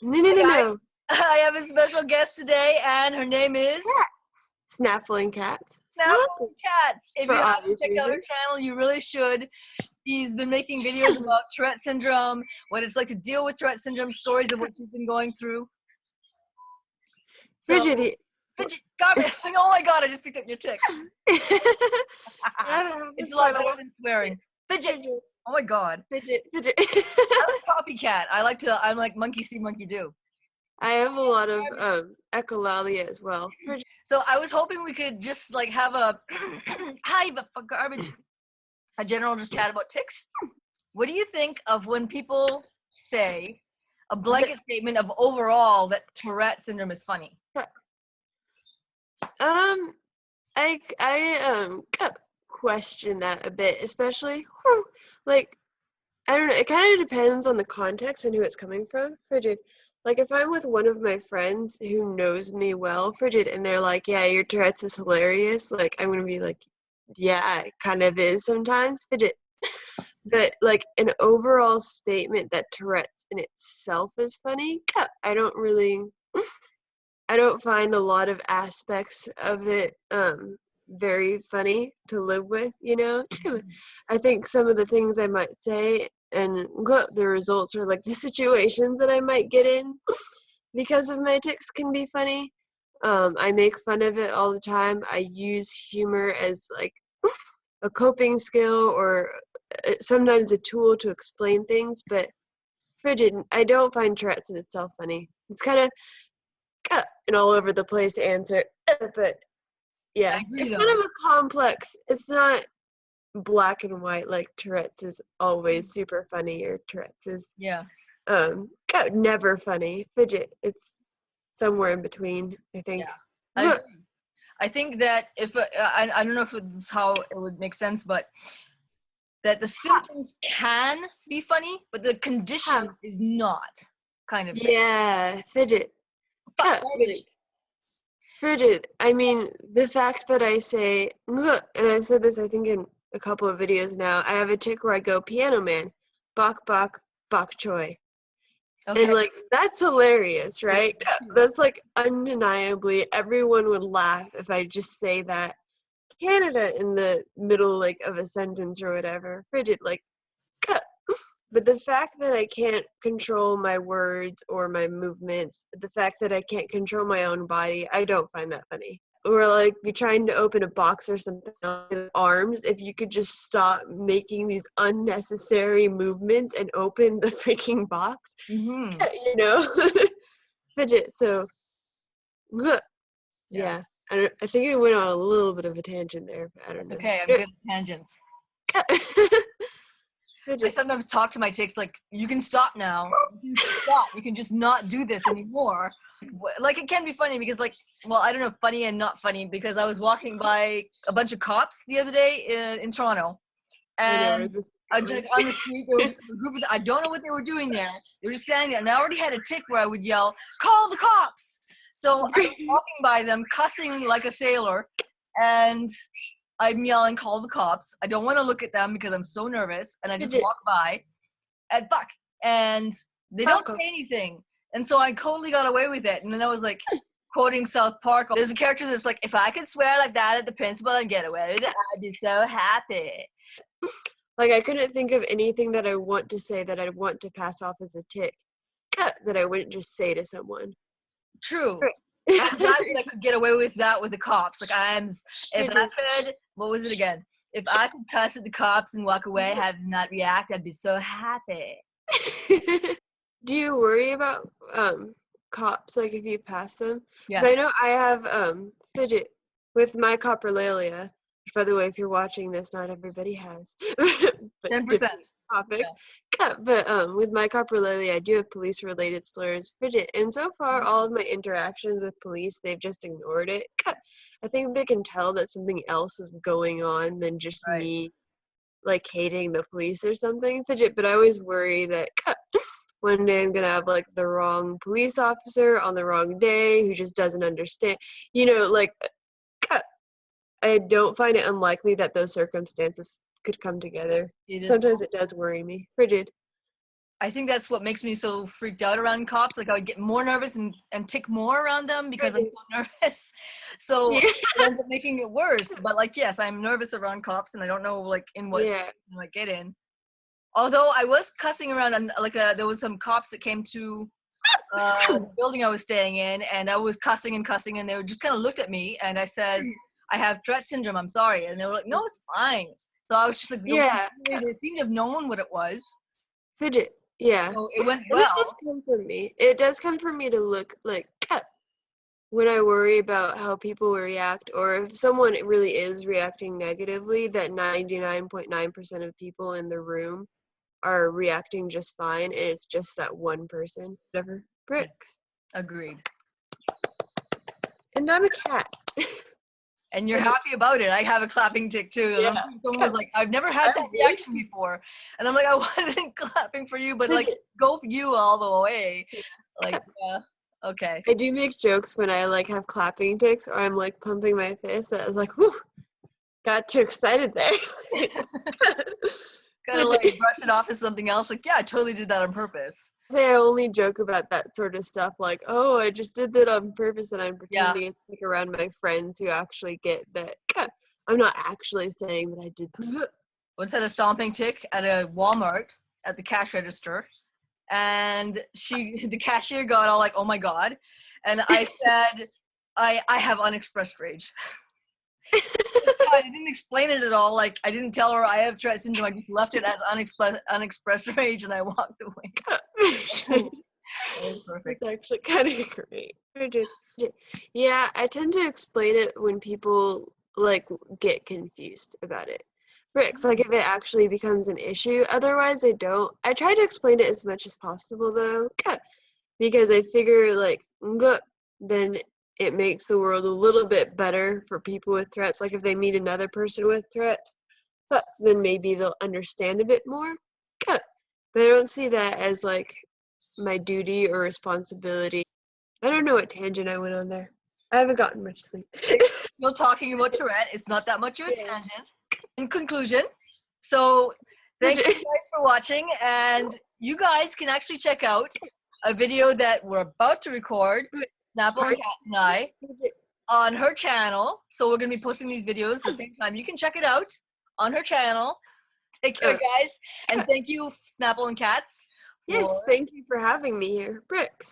No, no, Hi no, guys, no. I have a special guest today, and her name is Cat. Snaffling cats. Snapping Snaffling. Cats. If For you haven't obvious checked out her reasons. channel, you really should. She's been making videos about Tourette syndrome, what it's like to deal with Tourette syndrome, stories of what she's been going through. So, Frigidity. fidget, garbage. Oh my god, I just picked up your tick. That It's happens a lot quite a better lot. than swearing. Fidget. Fidget. Oh my god. Fidget. Fidget. I'm a copycat. I'm like monkey see, monkey do. I have a lot of echolalia as well. Frigid. So I was hoping we could just like have a hi, but for garbage. A general just chat about ticks. What do you think of when people say a blanket statement of overall that Tourette syndrome is funny? Um, I question that a bit, especially like I don't know. It kind of depends on the context and who it's coming from. Frigid. Like if I'm with one of my friends who knows me well, frigid, and they're like, "Yeah, your Tourette's is hilarious." Like I'm gonna be like, "Yeah, it kind of is sometimes." Frigid. But like an overall statement that Tourette's in itself is funny, I don't really. I don't find a lot of aspects of it very funny to live with, you know? I think some of the things I might say and the results or like the situations that I might get in because of my tics can be funny. I make fun of it all the time. I use humor as like a coping skill or sometimes a tool to explain things, but frigid, I don't find Tourette's in itself funny. It's kind of an all over the place answer, but I yeah, agree it's kind though. of a complex. It's not black and white like Tourette's is always super funny or Tourette's is Yeah. never funny. Fidget, it's somewhere in between, I Yeah. think. I agree. I think that if I don't know if it's how it would make sense, but that the symptoms can be funny, but the condition is not, kind of thing. Yeah, fidget. Fuck Like, garbage. frigid. I mean, the fact that I say, "Ngh," and I've said this, I think, in a couple of videos now, I have a tick where I go, piano man, bok bok, bok choy. And, Okay. like, that's hilarious, right? That's, like, undeniably, everyone would laugh if I just say that. Canada in the middle, like, of a sentence or whatever. Frigid, like, but the fact that I can't control my words or my movements, the fact that I can't control my own body, I don't find that funny. Or like be trying to open a box or something with arms, if you could just stop making these unnecessary movements and open the freaking box, Mm-hmm. you know? Fidget, so, Yeah. yeah. I think I went on a little bit of a tangent there, but I don't That's know. okay. I'm good at tangents. I Fidget. sometimes talk to my ticks like, you can stop now. You can stop. You can just not do this anymore. Like it can be funny because like, well, I don't know, funny and not funny because I was walking by a bunch of cops the other day in Toronto, I know where and this is I just going. like on the street there was just a group of I don't know what they were doing there. They were just standing there, and I already had a tick where I would yell, "Call the cops!" So I was walking by them, cussing like a sailor, and I'm yelling, "Call the cops!" I don't want to look at them because I'm so nervous, and I just Fidget. walk by, and fuck, and they don't Fuck. say anything, and so I totally got away with it. And then I was like, quoting South Park. There's a character that's like, "If I could swear like that at the principal and get away with it, I'd be so happy." Like, I couldn't think of anything that I want to say that I'd want to pass off as a tick that I wouldn't just say to someone. True. Right. I'm glad that I could get away with that with the cops. Like if I Fidget. could, what was it again? If I could cuss at the cops and walk away, have them not react, I'd be so happy. Do you worry about cops, like, if you pass them? Because Yes, I know I have fidget with my coprolalia, which, by the way, if you're watching this, not everybody has, but 10%. different topic. Yeah. But with my coprolalia, I do have police-related slurs, fidget, and so far, all of my interactions with police, they've just ignored it. I think they can tell that something else is going on than just Right. me, like, hating the police or something, fidget. But I always worry that one day I'm gonna have like the wrong police officer on the wrong day who just doesn't understand. You know, like, I don't find it unlikely that those circumstances could come together. It is Sometimes it does worry me. Frigid. I think that's what makes me so freaked out around cops. Like I would get more nervous and tick more around them because I'm so nervous. So Yeah. it ends up making it worse. But like, yes, I'm nervous around cops, and I don't know like in what Yeah. situation I might get in. Although I was cussing around, and like there was some cops that came to the building I was staying in, and I was cussing and cussing, and they just kind of looked at me, and I says, "I have Tourette syndrome. I'm sorry," and they were like, "No, it's fine." So I was just like, Yeah. they seemed to have known what it was, Fidget. Yeah. so it went And it does well. come from me. It does come from me to look like when I worry about how people react, or if someone really is reacting negatively, that 99.9% of people in the room are reacting just fine, and it's just that one person. Whatever. Yeah, Bricks. agreed. And I'm a cat. And you're happy about it. I have a clapping tick too. And Yeah. someone was like, I've never had that reaction before. And I'm like, I wasn't clapping for you, but like, go for you all the way. Like, okay. I do make jokes when I like have clapping ticks, or I'm like pumping my fist. I was like, whew, got too excited there. Kind of like brush it off as something else. Like, yeah, I totally did that on purpose. Say I only joke about that sort of stuff, like, oh, I just did that on purpose, and I'm pretending to stick around my friends who actually get that. I'm not actually saying that I did that. Once had a stomping tick at a Walmart at the cash register, and the cashier got all like, oh my God. And I said, I have unexpressed rage. I didn't explain it at all. Like I didn't tell her I have Tourette syndrome. I just left it as unexpressed rage, and I walked away. That was perfect. It's actually kind of great. Yeah, I tend to explain it when people like get confused about it. Bricks, like if it actually becomes an issue. Otherwise, I don't. I try to explain it as much as possible, though, because I figure like, look, then it makes the world a little bit better for people with Tourette's. Like if they meet another person with Tourette's, then maybe they'll understand a bit more. But I don't see that as like my duty or responsibility. I don't know what tangent I went on there. I haven't gotten much sleep. Still talking about Tourette. It's not that much of a tangent. In conclusion, so thank you guys for watching, and you guys can actually check out a video that we're about to record, Snapple and Cats and I, on her channel. So we're going to be posting these videos at the same time. You can check it out on her channel. Take care, guys, and thank you, Snapple and Cats. Yes, thank you for having me here. Bricks.